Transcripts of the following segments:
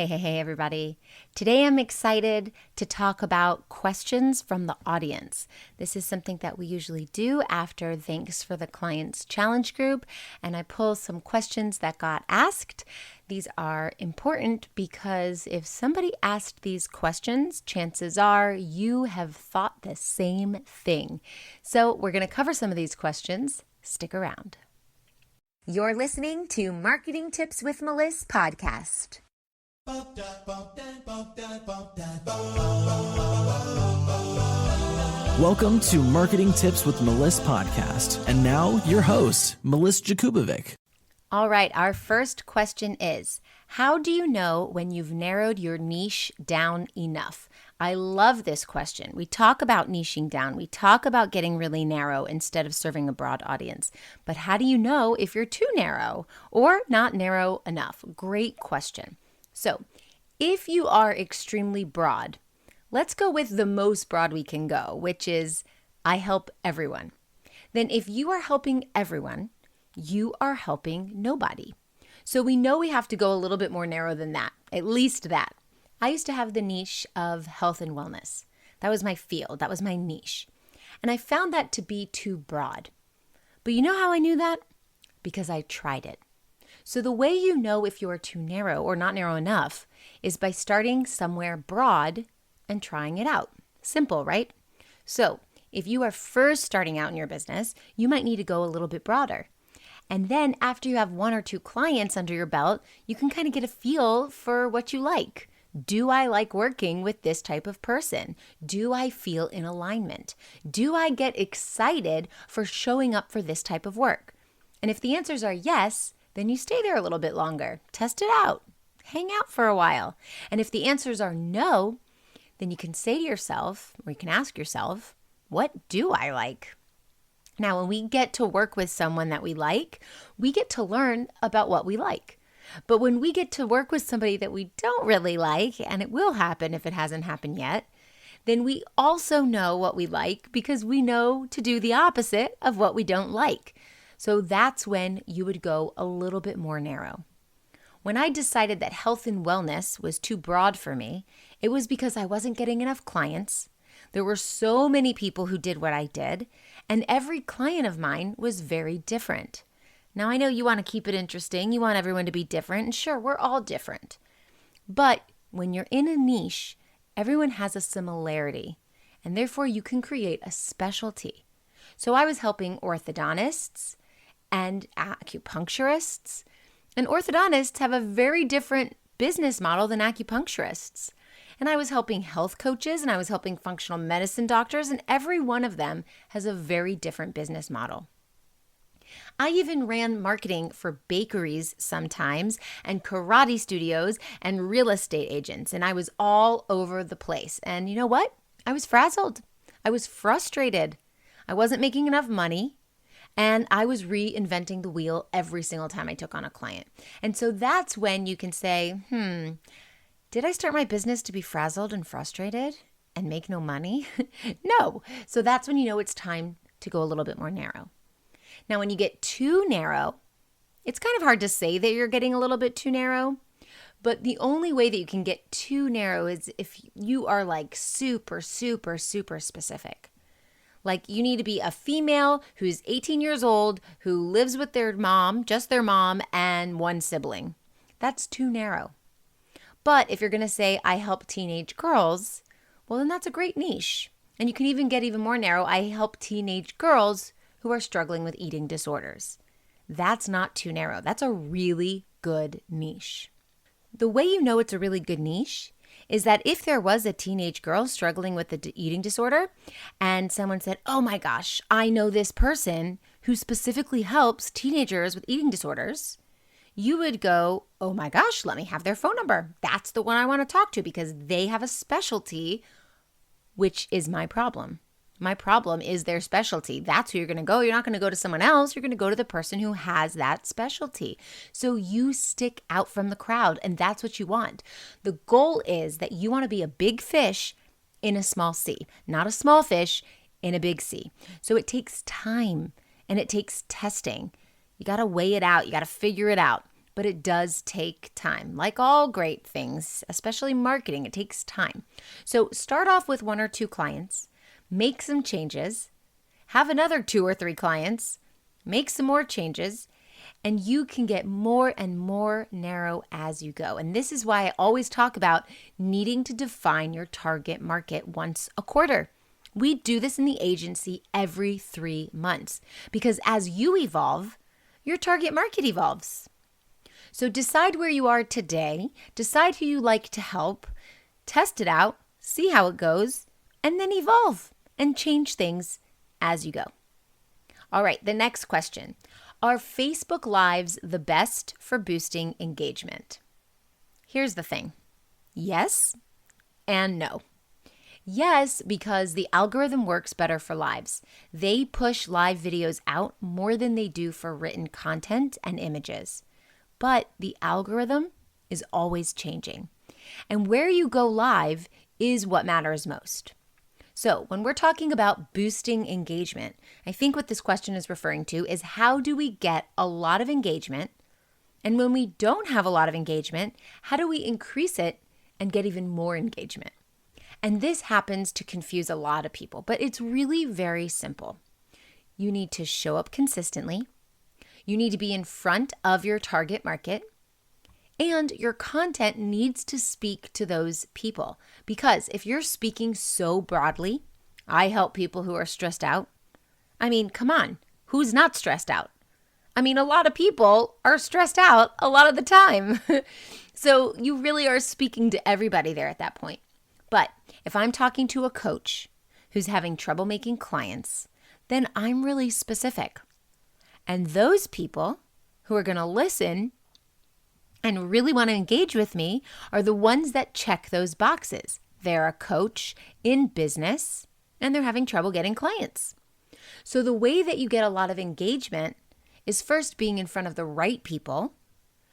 Hey, everybody. Today I'm excited to talk about questions from the audience. This is something that we usually do after Thanks for the Clients Challenge group, and I pull some questions that got asked. These are important because if somebody asked these questions, chances are you have thought the same thing. So we're going to cover some of these questions. Stick around. You're listening to Marketing Tips with Meliss podcast. Welcome to Marketing Tips with Meliss podcast. And now your host, Meliss-Ep. All right, our first question is, how do you know when you've narrowed your niche down enough? I love this question. We talk about niching down. We talk about getting really narrow instead of serving a broad audience. But how do you know if you're too narrow or not narrow enough? Great question. So if you are extremely broad, let's go with the most broad we can go, which is I help everyone. Then if you are helping everyone, you are helping nobody. So we know we have to go a little bit more narrow than that, at least that. I used to have the niche of health and wellness. That was my field. That was my niche. And I found that to be too broad. But you know how I knew that? Because I tried it. So the way you know if you are too narrow or not narrow enough is by starting somewhere broad and trying it out. Simple, right? So if you are first starting out in your business, you might need to go a little bit broader. And then after you have one or two clients under your belt, you can kind of get a feel for what you like. Do I like working with this type of person? Do I feel in alignment? Do I get excited for showing up for this type of work? And if the answers are yes, then you stay there a little bit longer. Test it out. Hang out for a while. And if the answers are no, then you can say to yourself, or you can ask yourself, what do I like? Now, when we get to work with someone that we like, we get to learn about what we like. But when we get to work with somebody that we don't really like, and it will happen if it hasn't happened yet, then we also know what we like because we know to do the opposite of what we don't like. So that's when you would go a little bit more narrow. When I decided that health and wellness was too broad for me, it was because I wasn't getting enough clients. There were so many people who did what I did, and every client of mine was very different. Now, I know you want to keep it interesting. You want everyone to be different, and sure, we're all different. But when you're in a niche, everyone has a similarity, and therefore you can create a specialty. So I was helping orthodontists and acupuncturists, and orthodontists have a very different business model than acupuncturists. And I was helping health coaches and I was helping functional medicine doctors, and every one of them has a very different business model. I even ran marketing for bakeries sometimes and karate studios and real estate agents, and I was all over the place. And you know what? I was frazzled. I was frustrated. I wasn't making enough money. And I was reinventing the wheel every single time I took on a client. And so that's when you can say, did I start my business to be frazzled and frustrated and make no money? No. So that's when you know it's time to go a little bit more narrow. Now, when you get too narrow, it's kind of hard to say that you're getting a little bit too narrow. But the only way that you can get too narrow is if you are like super specific. Like you need to be a female who's 18 years old, who lives with their mom, just their mom, and one sibling. That's too narrow. But if you're going to say, I help teenage girls, well, then that's a great niche. And you can even get even more narrow. I help teenage girls who are struggling with eating disorders. That's not too narrow. That's a really good niche. The way you know it's a really good niche is that if there was a teenage girl struggling with an eating disorder and someone said, oh my gosh, I know this person who specifically helps teenagers with eating disorders, you would go, oh my gosh, let me have their phone number. That's the one I want to talk to because they have a specialty, which is my problem. My problem is their specialty. That's who you're going to go. You're not going to go to someone else. You're going to go to the person who has that specialty. So you stick out from the crowd, and that's what you want. The goal is that you want to be a big fish in a small sea, not a small fish in a big sea. So it takes time and it takes testing. You got to weigh it out. You got to figure it out. but it does take time. Like all great things, especially marketing, it takes time. So start off with 1 or 2 clients, make some changes, have another 2 or 3 clients, make some more changes, and you can get more and more narrow as you go. And this is why I always talk about needing to define your target market once a quarter. We do this in the agency every 3 months because as you evolve, your target market evolves. So decide where you are today, decide who you like to help, test it out, see how it goes, and then evolve and change things as you go. All right, the next question. Are Facebook Lives the best for boosting engagement? Here's the thing. Yes and no. Yes, because the algorithm works better for lives. They push live videos out more than they do for written content and images. But the algorithm is always changing. And where you go live is what matters most. So when we're talking about boosting engagement, I think what this question is referring to is how do we get a lot of engagement? And when we don't have a lot of engagement, how do we increase it and get even more engagement? And this happens to confuse a lot of people, but it's really very simple. You need to show up consistently. You need to be in front of your target market. And your content needs to speak to those people. Because if you're speaking so broadly, I help people who are stressed out. I mean, come on, who's not stressed out? I mean, a lot of people are stressed out a lot of the time. So you really are speaking to everybody there at that point. But if I'm talking to a coach who's having trouble making clients, then I'm really specific. And those people who are going to listen and really want to engage with me are the ones that check those boxes. They're a coach in business and they're having trouble getting clients. So the way that you get a lot of engagement is first being in front of the right people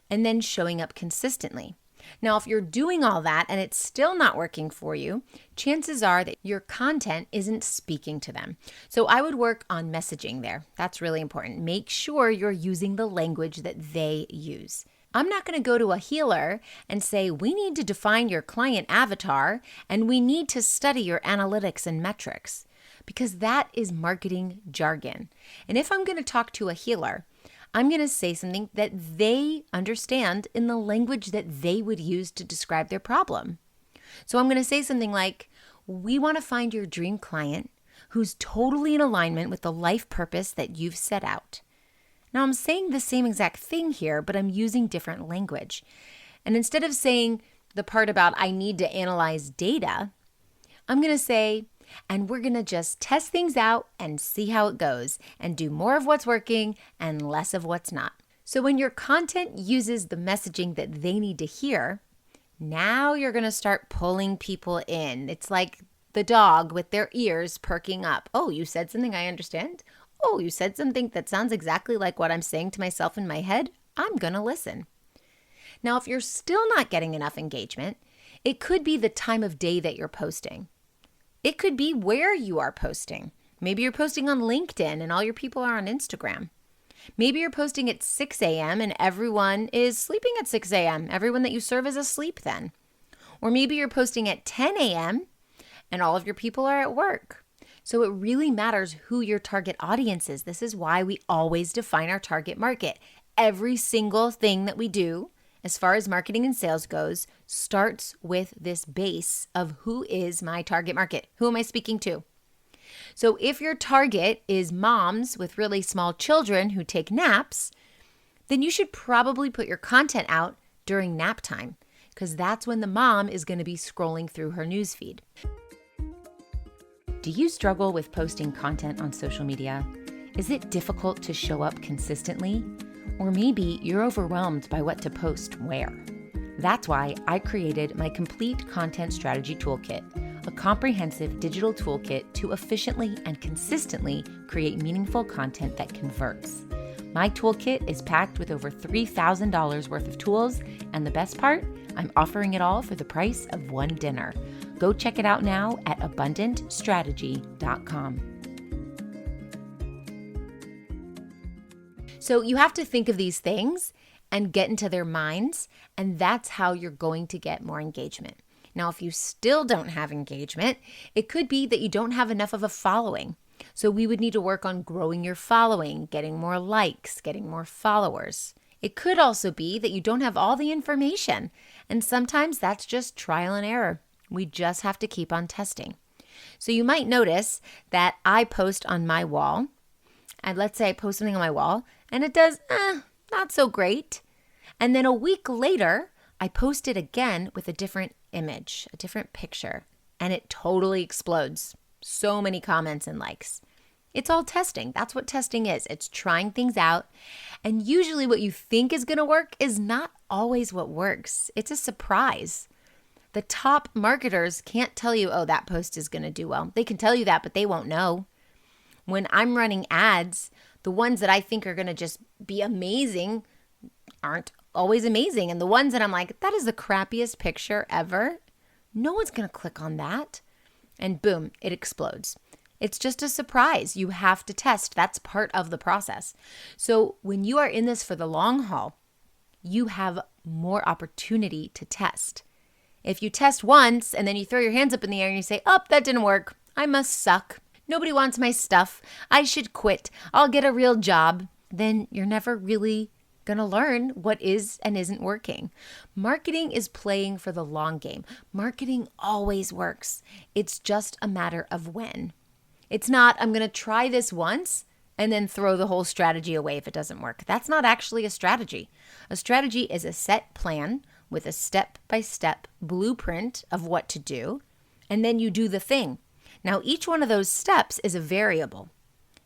and then showing up consistently. Now, if you're doing all that and it's still not working for you, chances are that your content isn't speaking to them. So I would work on messaging there. That's really important. Make sure you're using the language that they use. I'm not going to go to a healer and say, we need to define your client avatar and we need to study your analytics and metrics, because that is marketing jargon. And if I'm going to talk to a healer, I'm going to say something that they understand in the language that they would use to describe their problem. So I'm going to say something like, we want to find your dream client who's totally in alignment with the life purpose that you've set out. Now, I'm saying the same exact thing here, but I'm using different language. And instead of saying the part about I need to analyze data, I'm going to say, and we're going to just test things out and see how it goes and do more of what's working and less of what's not. So when your content uses the messaging that they need to hear, now you're going to start pulling people in. It's like the dog with their ears perking up. Oh, you said something I understand? Oh, you said something that sounds exactly like what I'm saying to myself in my head? I'm going to listen. Now, if you're still not getting enough engagement, it could be the time of day that you're posting. It could be where you are posting. Maybe you're posting on LinkedIn and all your people are on Instagram. Maybe you're posting at 6 a.m. and everyone is sleeping at 6 a.m. Everyone that you serve is asleep then. Or maybe you're posting at 10 a.m. and all of your people are at work. So it really matters who your target audience is. This is why we always define our target market. Every single thing that we do, as far as marketing and sales goes, starts with this base of who is my target market? Who am I speaking to? So if your target is moms with really small children who take naps, then you should probably put your content out during nap time, because that's when the mom is going to be scrolling through her newsfeed. Do you struggle with posting content on social media? Is it difficult to show up consistently? Or maybe you're overwhelmed by what to post where. That's why I created my complete content strategy toolkit, a comprehensive digital toolkit to efficiently and consistently create meaningful content that converts. My toolkit is packed with over $3,000 worth of tools, and the best part, I'm offering it all for the price of one dinner. Go check it out now at abundantstrategy.com. So you have to think of these things and get into their minds, and that's how you're going to get more engagement. Now, if you still don't have engagement, it could be that you don't have enough of a following. So we would need to work on growing your following, getting more likes, getting more followers. It could also be that you don't have all the information, and sometimes that's just trial and error. We just have to keep on testing. So you might notice that I post on my wall, and let's say I post something on my wall, and it does not so great. And then a week later, I post it again with a different image, a different picture, and it totally explodes. So many comments and likes. It's all testing. That's what testing is. It's trying things out. And usually what you think is going to work is not always what works. It's a surprise. The top marketers can't tell you, oh, that post is going to do well. They can tell you that, but they won't know. When I'm running ads, the ones that I think are going to just be amazing aren't always amazing. And the ones that I'm like, that is the crappiest picture ever, no one's going to click on that. And boom, it explodes. It's just a surprise. You have to test. That's part of the process. So when you are in this for the long haul, you have more opportunity to test. If you test once and then you throw your hands up in the air and you say, oh, that didn't work. I must suck. Nobody wants my stuff. I should quit. I'll get a real job. Then you're never really going to learn what is and isn't working. Marketing is playing for the long game. Marketing always works. It's just a matter of when. It's not, I'm going to try this once and then throw the whole strategy away if it doesn't work. That's not actually a strategy. A strategy is a set plan with a step-by-step blueprint of what to do, and then you do the thing. Now, each one of those steps is a variable.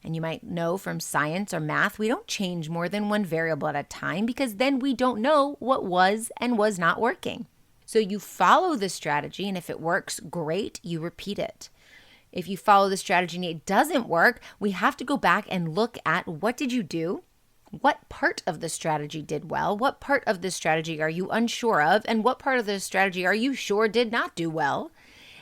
And you might know from science or math, we don't change more than one variable at a time because then we don't know what was and was not working. So you follow the strategy, and if it works, great, you repeat it. If you follow the strategy and it doesn't work, we have to go back and look at what did you do? What part of the strategy did well? What part of the strategy are you unsure of? And what part of the strategy are you sure did not do well?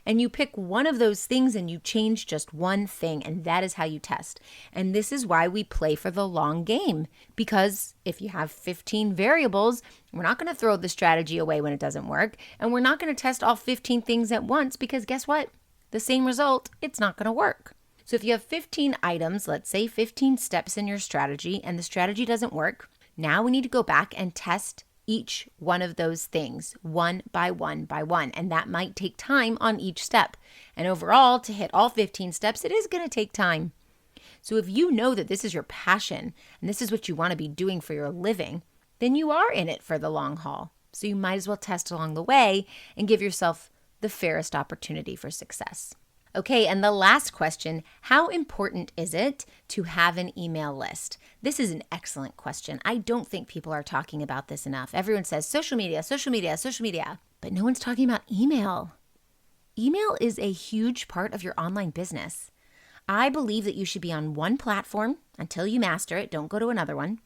And you pick one of those things and you change just one thing, and that is how you test. And this is why we play for the long game, because if you have 15 variables, we're not going to throw the strategy away when it doesn't work, and we're not going to test all 15 things at once because guess what? The same result, it's not going to work. So if you have 15 items, let's say 15 steps in your strategy, and the strategy doesn't work, now we need to go back and test each one of those things one by one by one. And that might take time on each step. And overall, to hit all 15 steps, it is going to take time. So if you know that this is your passion and this is what you want to be doing for your living, then you are in it for the long haul. So you might as well test along the way and give yourself the fairest opportunity for success. Okay, and the last question, how important is it to have an email list? This is an excellent question. I don't think people are talking about this enough. Everyone says social media, social media, social media, but no one's talking about email. Email is a huge part of your online business. I believe that you should be on one platform until you master it. Don't go to another one.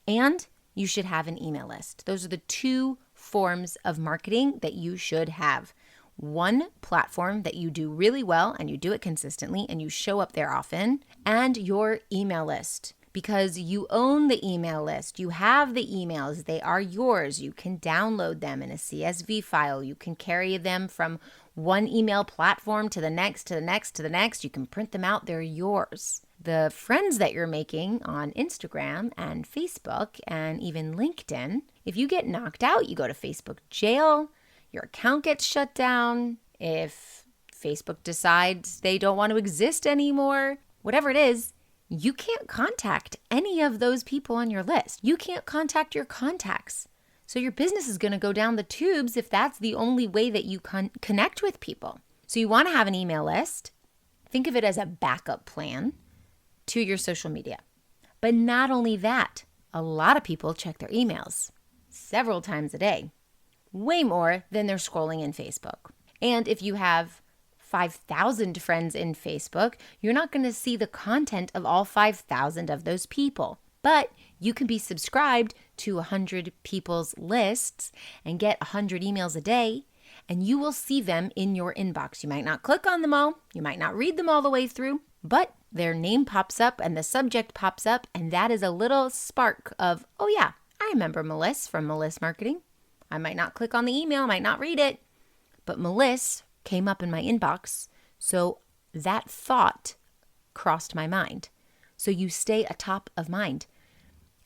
And you should have an email list. Those are the two forms of marketing that you should have. One platform that you do really well and you do it consistently and you show up there often, and your email list, because you own the email list. You have the emails. They are yours. You can download them in a CSV file. You can carry them from one email platform to the next, to the next, to the next. You can print them out. They're yours. The friends that you're making on Instagram and Facebook and even LinkedIn, if you get knocked out, you go to Facebook jail. Your account gets shut down. If Facebook decides they don't want to exist anymore, whatever it is, you can't contact any of those people on your list. You can't contact your contacts. So your business is going to go down the tubes if that's the only way that you connect with people. So you want to have an email list. Think of it as a backup plan to your social media. But not only that, a lot of people check their emails several times a day. Way more than they're scrolling in Facebook. And if you have 5,000 friends in Facebook, you're not going to see the content of all 5,000 of those people. But you can be subscribed to 100 people's lists and get 100 emails a day, and you will see them in your inbox. You might not click on them all. You might not read them all the way through, but their name pops up and the subject pops up, and that is a little spark of, oh yeah, I remember Meliss from Meliss Marketing. I might not click on the email, might not read it, but Meliss came up in my inbox. So that thought crossed my mind. So you stay atop of mind.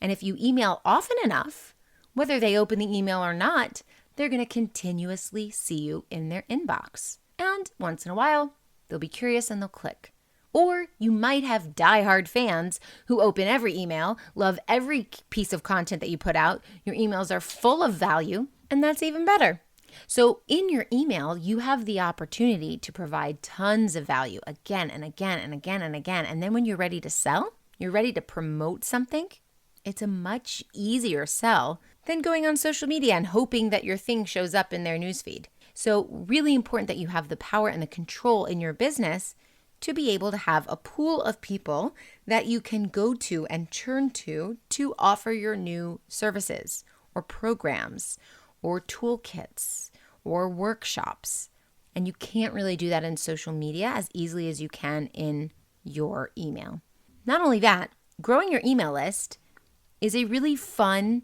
And if you email often enough, whether they open the email or not, they're going to continuously see you in their inbox. And once in a while, they'll be curious and they'll click. Or you might have diehard fans who open every email, love every piece of content that you put out. Your emails are full of value, and that's even better. So in your email, you have the opportunity to provide tons of value again and again and again and again. And then when you're ready to sell, you're ready to promote something, it's a much easier sell than going on social media and hoping that your thing shows up in their newsfeed. So really important that you have the power and the control in your business to be able to have a pool of people that you can go to and turn to offer your new services or programs or toolkits or workshops. And you can't really do that in social media as easily as you can in your email. Not only that, growing your email list is a really fun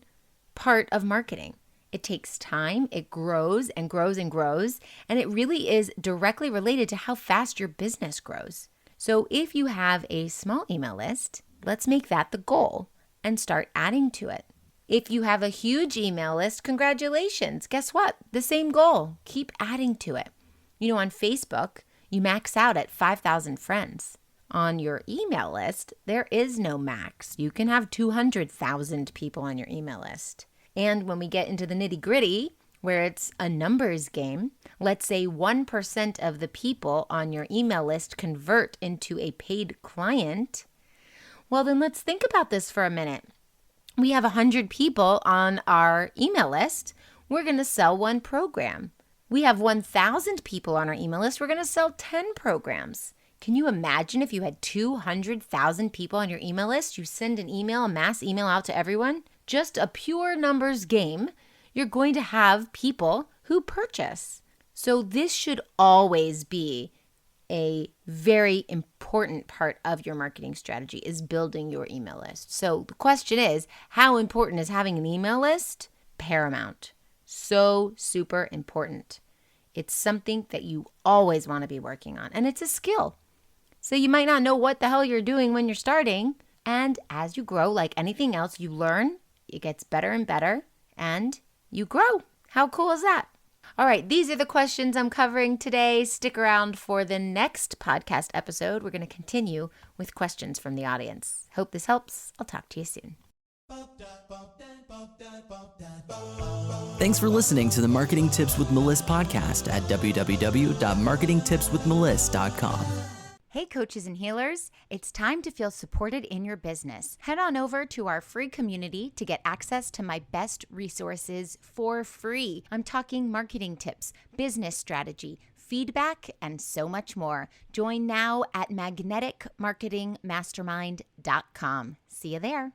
part of marketing. It takes time, it grows and grows and grows, and it really is directly related to how fast your business grows. So if you have a small email list, let's make that the goal and start adding to it. If you have a huge email list, congratulations. Guess what? The same goal. Keep adding to it. On Facebook, you max out at 5,000 friends. On your email list, there is no max. You can have 200,000 people on your email list. And when we get into the nitty-gritty, where it's a numbers game, let's say 1% of the people on your email list convert into a paid client. Well, then let's think about this for a minute. We have 100 people on our email list. We're going to sell one program. We have 1,000 people on our email list. We're going to sell 10 programs. Can you imagine if you had 200,000 people on your email list? You send an email, a mass email out to everyone. Just a pure numbers game. You're going to have people who purchase. So this should always be a very important part of your marketing strategy is building your email list. So the question is, how important is having an email list? Paramount. So super important. It's something that you always want to be working on, and it's a skill. So you might not know what the hell you're doing when you're starting, and as you grow, like anything else, you learn, it gets better and better, and you grow. How cool is that? All right, these are the questions I'm covering today. Stick around for the next podcast episode. We're going to continue with questions from the audience. Hope this helps. I'll talk to you soon. Thanks for listening to the Marketing Tips with Meliss podcast at www.marketingtipswithmeliss.com. Hey, coaches and healers, it's time to feel supported in your business. Head on over to our free community to get access to my best resources for free. I'm talking marketing tips, business strategy, feedback, and so much more. Join now at magneticmarketingmastermind.com. See you there.